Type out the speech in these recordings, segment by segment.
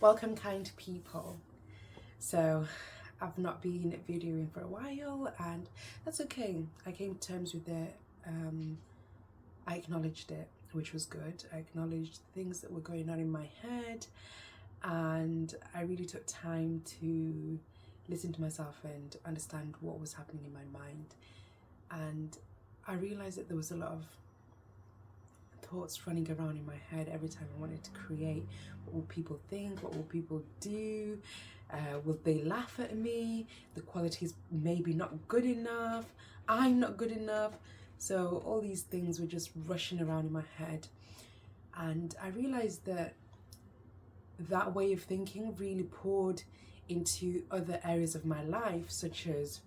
Welcome, kind people. So I've not been videoing for a while, and that's okay. I came to terms with it. I acknowledged it, which was good. I acknowledged things that were going on in my head, and I really took time to listen to myself and understand what was happening in my mind. And I realized that there was a lot of thoughts running around in my head every time I wanted to create. What will people think? What will people do? Will they laugh at me? The quality is maybe not good enough. I'm not good enough. So all these things were just rushing around in my head. And I realized that that way of thinking really poured into other areas of my life, such as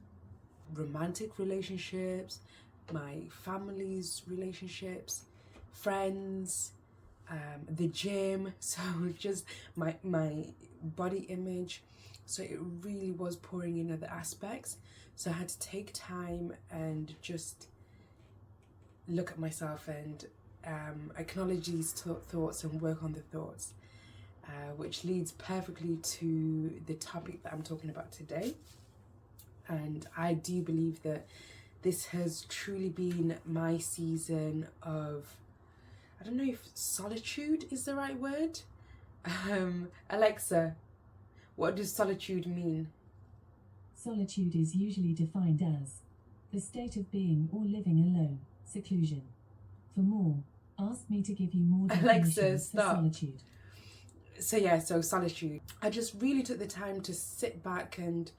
romantic relationships, my family's relationships, friends, the gym, so just my body image. So it really was pouring in other aspects. So I had to take time and just look at myself and acknowledge these thoughts and work on the thoughts, which leads perfectly to the topic that I'm talking about today. And I do believe that this has truly been my season of, I don't know if solitude is the right word. Alexa, what does solitude mean? Solitude is usually defined as the state of being or living alone, seclusion. For more, ask me to give you more definitions Alexa, for stop. solitude. So solitude. I just really took the time to sit back and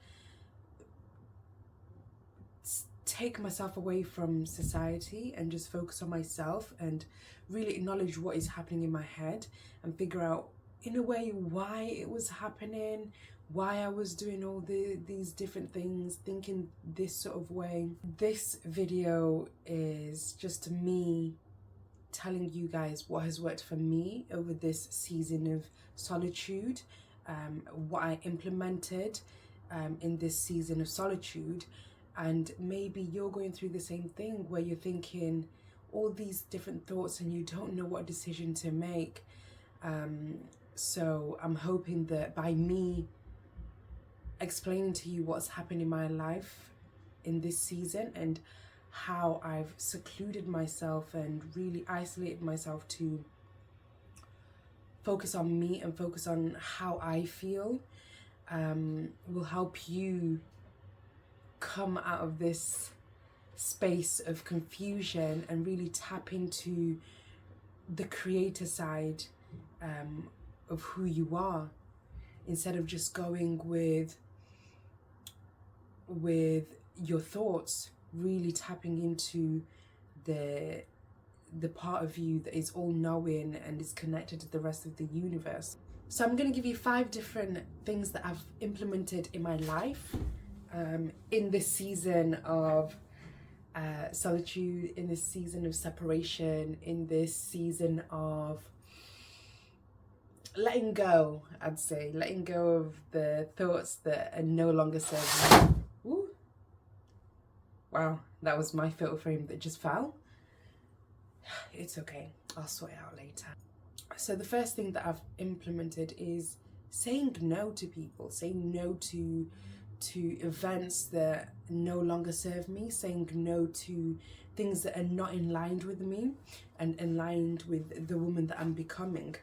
take myself away from society and just focus on myself and really acknowledge what is happening in my head and figure out, in a way, why it was happening, why I was doing all these different things, thinking this sort of way. This video is just me telling you guys what has worked for me over this season of solitude, what I implemented in this season of solitude. And maybe you're going through the same thing where you're thinking all these different thoughts and you don't know what decision to make. So I'm hoping that by me explaining to you what's happened in my life in this season and how I've secluded myself and really isolated myself to focus on me and focus on how I feel, will help you come out of this space of confusion and really tap into the creator side of who you are, instead of just going with your thoughts. Really tapping into the part of you that is all knowing and is connected to the rest of the universe. So I'm going to give you 5 different things that I've implemented in my life in this season of solitude, in this season of separation, in this season of letting go. I'd say letting go of the thoughts that are no longer serving me. Ooh. Wow, that was my photo frame that just fell. It's okay, I'll sort it out later. So the first thing that I've implemented is saying no to people, saying no to events that no longer serve me, saying no to things that are not in line with me and aligned with the woman that I'm becoming.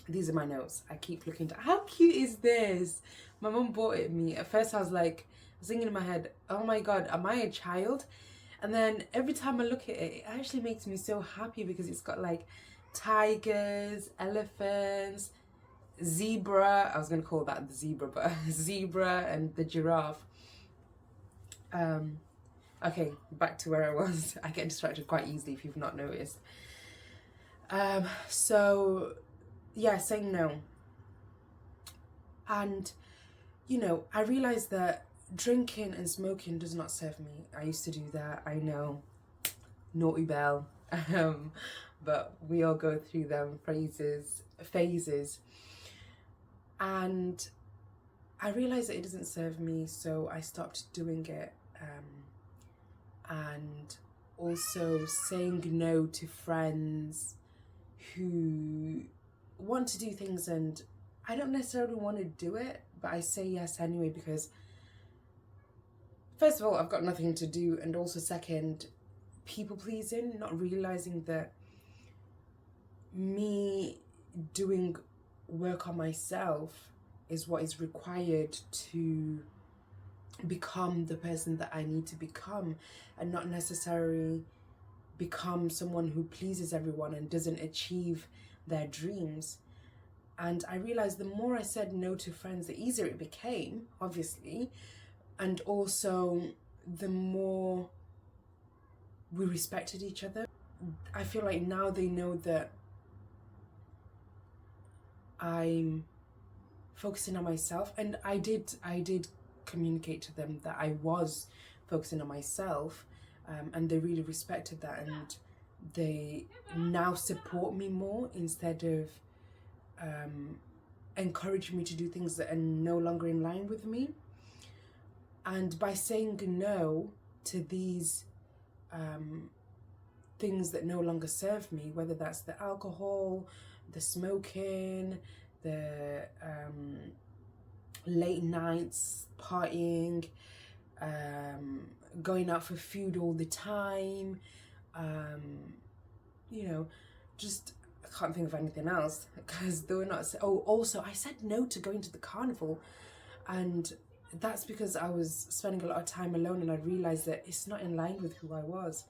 These are my notes. I keep looking at, how cute is this? My mum bought it me. At first I was like, I was thinking in my head, oh my god, am I a child? And then every time I look at it, it actually makes me so happy because it's got like tigers, elephants, zebra. I was gonna call that the zebra, but zebra and the giraffe. Okay, back to where I was. I get distracted quite easily if you've not noticed. So yeah, saying no. And you know, I realized that drinking and smoking does not serve me. I used to do that, I know, naughty bell. But we all go through them phases. And I realized that it doesn't serve me, so I stopped doing it. And also saying no to friends who want to do things and I don't necessarily want to do it, but I say yes anyway because first of all, I've got nothing to do, and also second, people pleasing, not realizing that me doing work on myself is what is required to become the person that I need to become, and not necessarily become someone who pleases everyone and doesn't achieve their dreams. And I realized the more I said no to friends, the easier it became, obviously, and also the more we respected each other. I feel like now they know that I'm focusing on myself, and I did communicate to them that I was focusing on myself, and they really respected that, and they now support me more instead of encouraging me to do things that are no longer in line with me. And by saying no to these things that no longer serve me, whether that's the alcohol, the smoking, the late nights partying, going out for food all the time, you know, just I can't think of anything else because they were not. Oh, also I said no to going to the carnival, and that's because I was spending a lot of time alone, and I realized that it's not in line with who I was.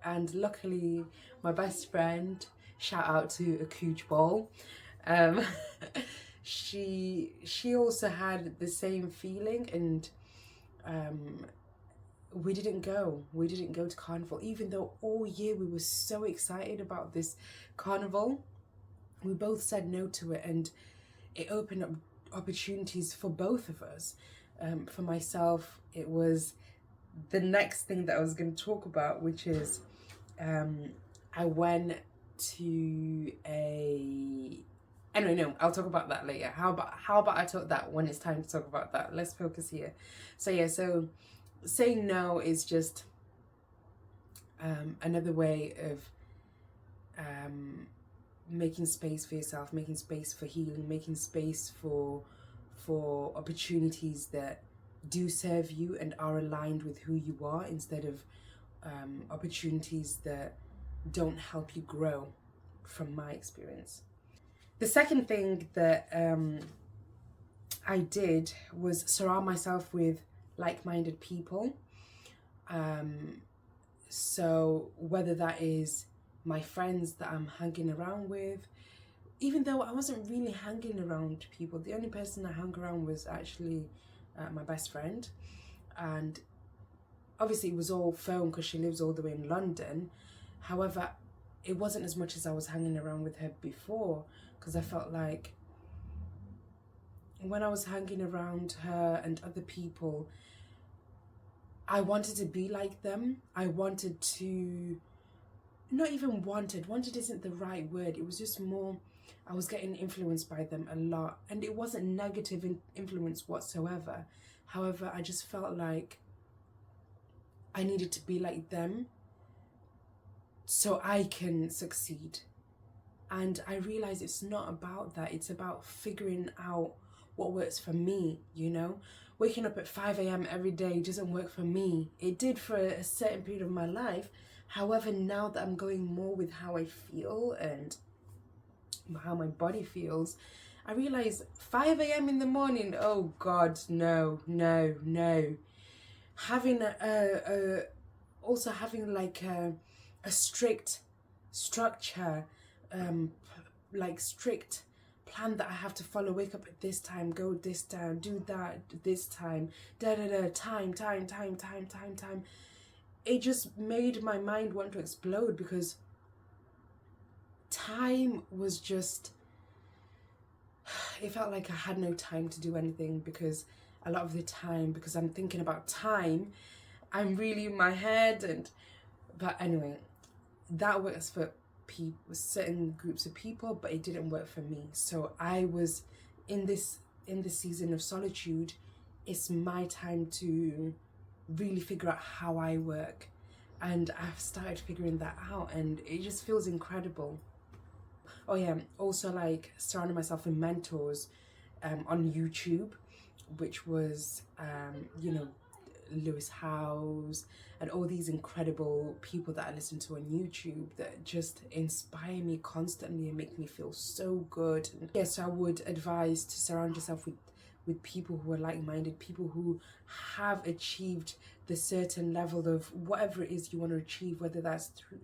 And luckily, my best friend, shout out to Akuj Ball, she also had the same feeling, and we didn't go to carnival, even though all year we were so excited about this carnival. We both said no to it, and it opened up opportunities for both of us. For myself, it was the next thing that I was going to talk about, which is I went to a... Anyway, no, I'll talk about that later. How about I talk that when it's time to talk about that? Let's focus here. So yeah, so saying no is just another way of making space for yourself, making space for healing, making space for opportunities that do serve you and are aligned with who you are, instead of opportunities that don't help you grow, from my experience. The second thing that I did was surround myself with like-minded people. So whether that is my friends that I'm hanging around with, even though I wasn't really hanging around people, the only person I hung around was actually my best friend, and obviously it was all phone because she lives all the way in London. However, it wasn't as much as I was hanging around with her before, because I felt like when I was hanging around her and other people, I wanted to be like them. I wanted to, not even wanted isn't the right word, it was just more, I was getting influenced by them a lot, and it wasn't negative influence whatsoever. However, I just felt like I needed to be like them so I can succeed. And I realized it's not about that, it's about figuring out what works for me, you know? Waking up at 5 a.m. every day doesn't work for me. It did for a certain period of my life. However, now that I'm going more with how I feel and how my body feels, I realize 5 a.m. in the morning, oh God, no. Having also having like a strict structure, like strict plan that I have to follow. Wake up at this time, go this time, do that this time, time. It just made my mind want to explode, because time was just, it felt like I had no time to do anything, because a lot of the time, because I'm thinking about time, I'm really in my head. But anyway, that works for people, certain groups of people, but it didn't work for me. So I was in this season of solitude. It's my time to really figure out how I work, and I've started figuring that out, and it just feels incredible. Oh yeah, also like surrounding myself with mentors on YouTube, which was, you know, Lewis Howes and all these incredible people that I listen to on YouTube that just inspire me constantly and make me feel so good. And yes, I would advise to surround yourself with people who are like-minded, people who have achieved the certain level of whatever it is you want to achieve, whether that's through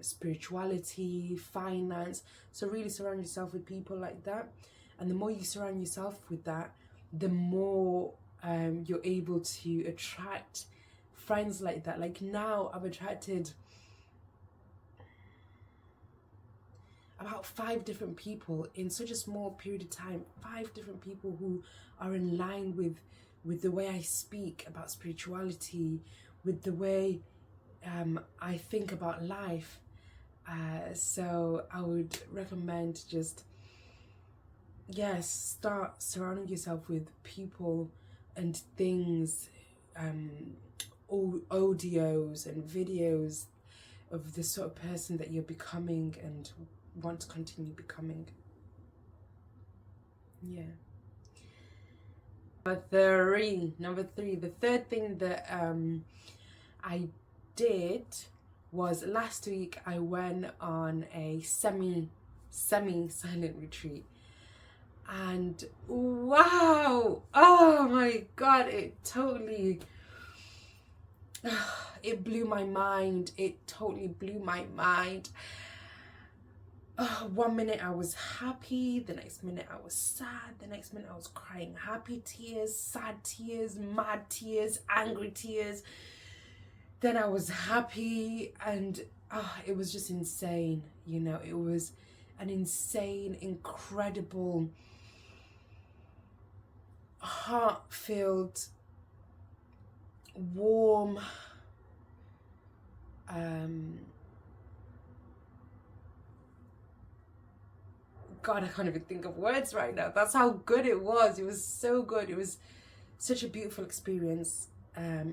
spirituality, finance. So really surround yourself with people like that, and the more you surround yourself with that, the more you're able to attract friends like that. Like now I've attracted about 5 different people in such a small period of time, 5 different people who are in line with the way I speak about spirituality, with the way I think about life. So I would recommend just, yes, start surrounding yourself with people and things, audios and videos of the sort of person that you're becoming and want to continue becoming. Yeah. Number three, the third thing that I did was last week I went on a semi-silent retreat. And wow, oh my God, it totally, it blew my mind. It totally blew my mind. 1 minute I was happy, the next minute I was sad, the next minute I was crying happy tears, sad tears, mad tears, angry tears. Then I was happy, and it was just insane. You know, it was an insane, incredible, heart-filled, warm, God, I can't even think of words right now. That's how good it was. It was so good. It was such a beautiful experience.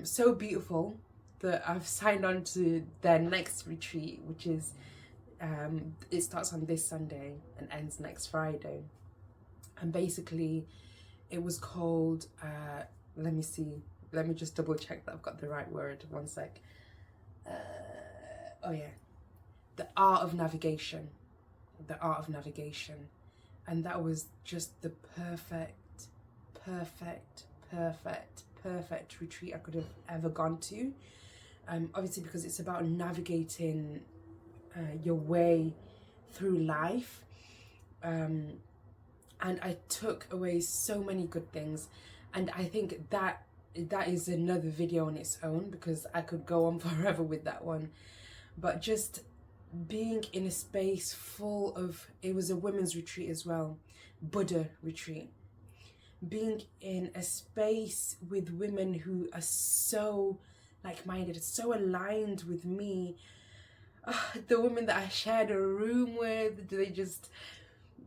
So beautiful that I've signed on to their next retreat, which is, it starts on this Sunday and ends next Friday. And basically, it was called, let me see, let me just double check that I've got the right word, 1 sec. Oh yeah, the Art of Navigation. The Art of Navigation. And that was just the perfect retreat I could have ever gone to. Obviously, because it's about navigating your way through life. And I took away so many good things, and I think that is another video on its own, because I could go on forever with that one. But just being in a space full of, it was a women's retreat as well, Buddha retreat. Being in a space with women who are so like-minded, so aligned with me. The women that I shared a room with, they just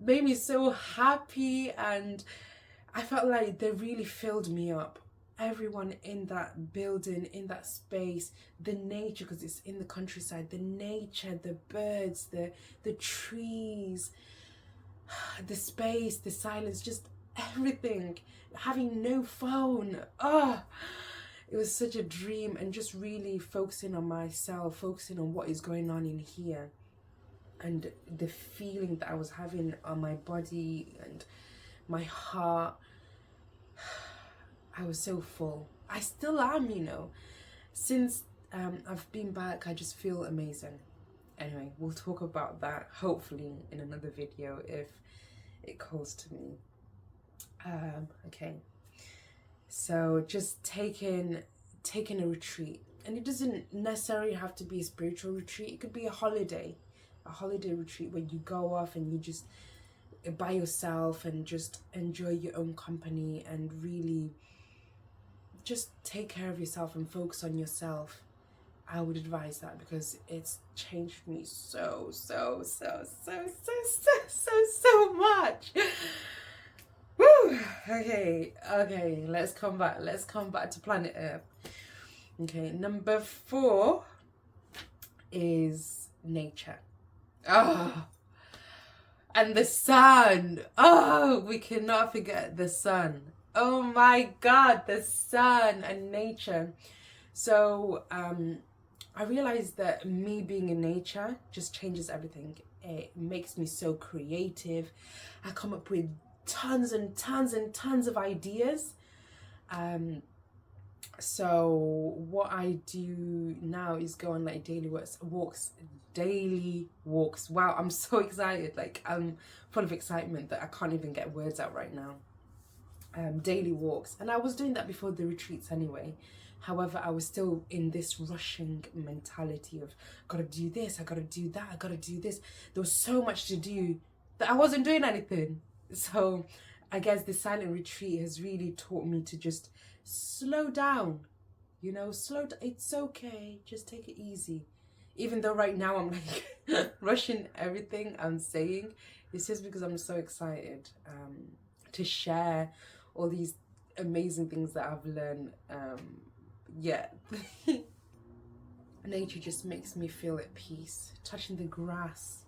made me so happy, and I felt like they really filled me up. Everyone in that building, in that space, the nature, because it's in the countryside, the nature, the birds, the trees, the space, the silence, just everything. Having no phone. It was such a dream, and just really focusing on myself, focusing on what is going on in here, and the feeling that I was having on my body and my heart. I was so full. I still am, you know. Since I've been back, I just feel amazing. Anyway, we'll talk about that hopefully in another video if it calls to me. Okay. So just taking a retreat, and it doesn't necessarily have to be a spiritual retreat. It could be a holiday retreat where you go off and you just by yourself and just enjoy your own company and really just take care of yourself and focus on yourself. I would advise that, because it's changed me so much. Woo! Okay, let's come back to planet Earth. Okay, number 4 is nature. I And the sun. Oh, we cannot forget the sun. Oh my God, the sun and nature. So I realized that me being in nature just changes everything. It makes me so creative. I come up with tons and tons and tons of ideas. So what I do now is go on like daily walks. Wow, I'm so excited. Like I'm full of excitement that I can't even get words out right now. Daily walks, and I was doing that before the retreats anyway. However, I was still in this rushing mentality of gotta do this, I gotta do that, I gotta do this. There was so much to do that I wasn't doing anything. So I guess the silent retreat has really taught me to just slow down. You know, it's okay, just take it easy. Even though right now I'm like rushing everything I'm saying, it's just because I'm so excited to share all these amazing things that I've learned. Yeah. Nature just makes me feel at peace. Touching the grass,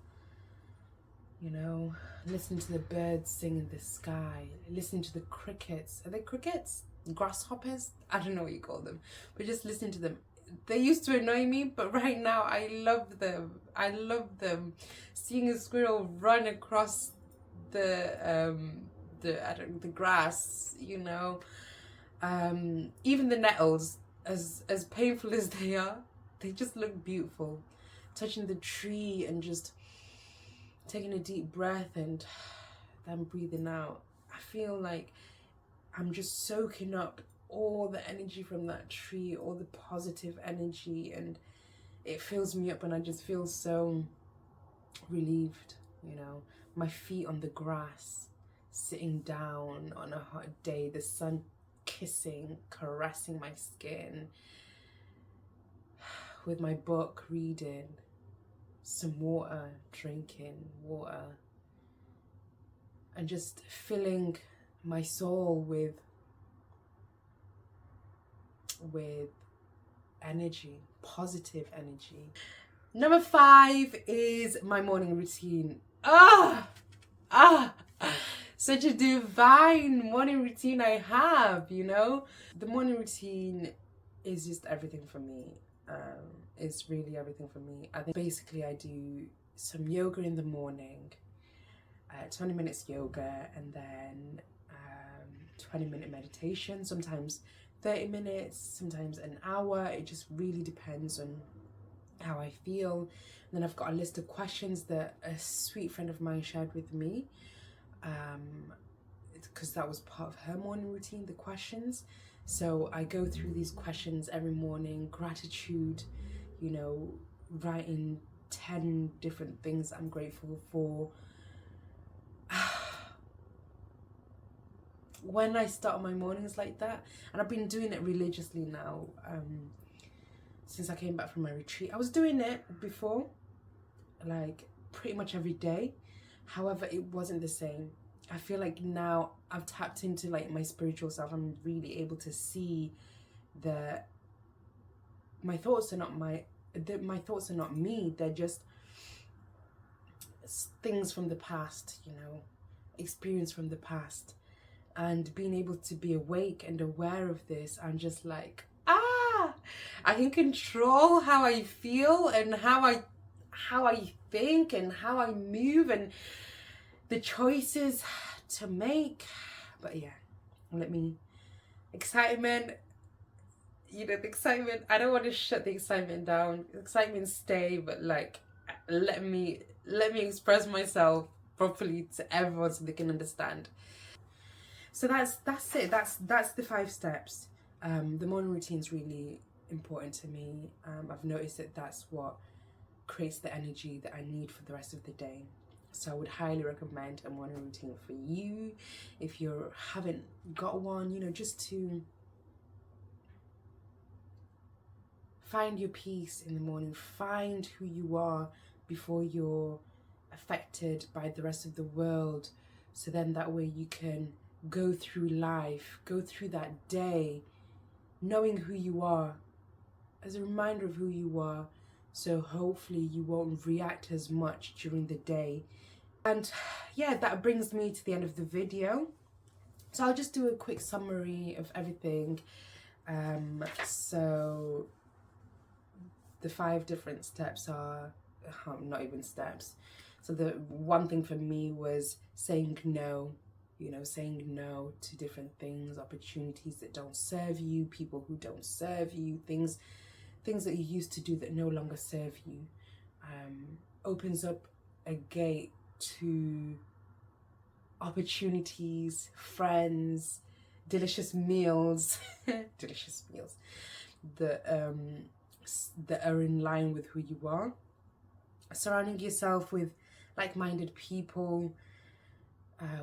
you know, listening to the birds sing in the sky, listening to the crickets. Are they crickets? Grasshoppers? I don't know what you call them, but just listening to them. They used to annoy me, but right now I love them. I love them. Seeing a squirrel run across the grass, you know. Even the nettles, as painful as they are, they just look beautiful. Touching the tree and just taking a deep breath and then breathing out. I feel like I'm just soaking up all the energy from that tree, all the positive energy, and it fills me up and I just feel so relieved, you know. My feet on the grass, sitting down on a hot day, the sun kissing, caressing my skin, with my book reading, some water, drinking water, and just filling my soul with energy, positive energy. Number 5 is my morning routine. Such a divine morning routine I have, you know. The morning routine is just everything for me. It's really everything for me. I think basically I do some yoga in the morning, 20 minutes yoga, and then 20-minute meditation, sometimes 30 minutes, sometimes an hour. It just really depends on how I feel. And then I've got a list of questions that a sweet friend of mine shared with me, because that was part of her morning routine, the questions. So I go through these questions every morning. Gratitude, you know, writing 10 different things I'm grateful for. When I start my mornings like that, and I've been doing it religiously now, since I came back from my retreat. I was doing it before, like pretty much every day. However, it wasn't the same. I feel like now I've tapped into like my spiritual self. I'm really able to see that my thoughts are not my thoughts are not me. They're just things from the past, you know, experience from the past. And being able to be awake and aware of this, I'm just like, I can control how I feel and how I think and how I move and the choices to make. But yeah, excitement, you know, the excitement, I don't want to shut the excitement down. Excitement stay, but like let me express myself properly to everyone so they can understand. So that's it. That's the 5 steps. The morning routine is really important to me. I've noticed that that's what creates the energy that I need for the rest of the day. So I would highly recommend a morning routine for you if you haven't got one, you know, just to find your peace in the morning, find who you are before you're affected by the rest of the world. So then that way you can go through life, go through that day, knowing who you are, as a reminder of who you are. So hopefully you won't react as much during the day And yeah, that brings me to the end of the video. So I'll just do a quick summary of everything. So the 5 different steps are not even steps. So the one thing for me was saying no, saying no to different things, opportunities that don't serve you, people who don't serve you, things that you used to do that no longer serve you. Opens up a gate to opportunities, friends, delicious meals, delicious meals that are in line with who you are. Surrounding yourself with like-minded people,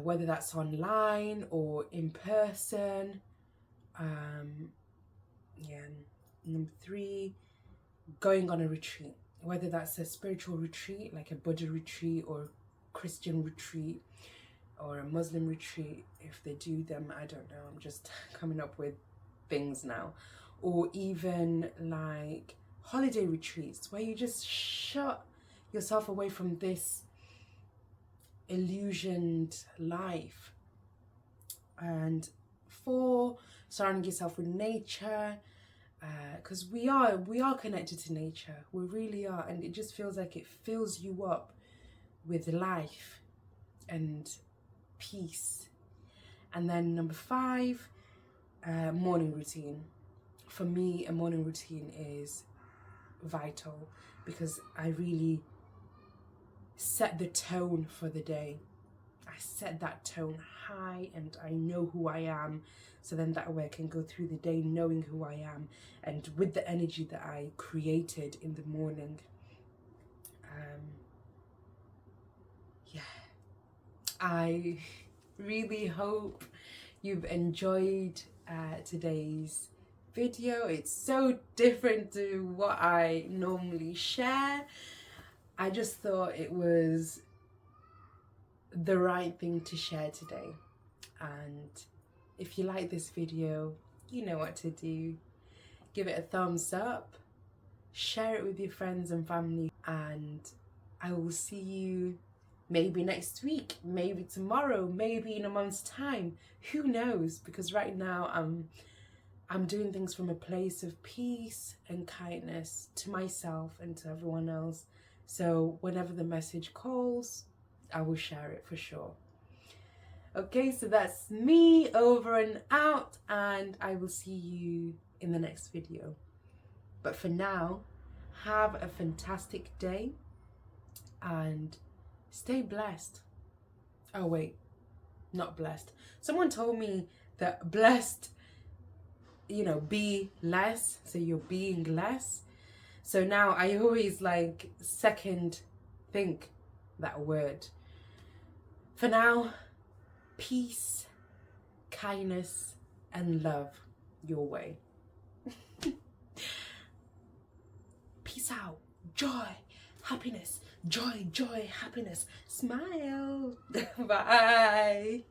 whether that's online or in person. Number 3, going on a retreat, whether that's a spiritual retreat like a Buddha retreat or Christian retreat or a Muslim retreat, if they do them, I don't know, I'm just coming up with things now. Or even like holiday retreats where you just shut yourself away from this illusioned life. And 4, surrounding yourself with nature, because we are connected to nature, we really are, and it just feels like it fills you up with life and peace. And then number 5, morning routine. For me, a morning routine is vital because I really set the tone for the day. I set that tone high and I know who I am, so then that way I can go through the day knowing who I am and with the energy that I created in the morning. I really hope you've enjoyed today's video. It's so different to what I normally share. I just thought it was the right thing to share today. And if you like this video, you know what to do. Give it a thumbs up, share it with your friends and family, and I will see you maybe next week, maybe tomorrow, maybe in a month's time. Who knows? Because right now I'm doing things from a place of peace and kindness to myself and to everyone else. So whenever the message calls, I will share it for sure. Okay, so that's me over and out, and I will see you in the next video. But for now, have a fantastic day and stay blessed. Oh wait, not blessed. Someone told me that blessed, be less, so you're being less. So now I always second think that word. For now, peace, kindness, and love your way. Peace out. Joy, happiness. Joy, joy, happiness. Smile. Bye.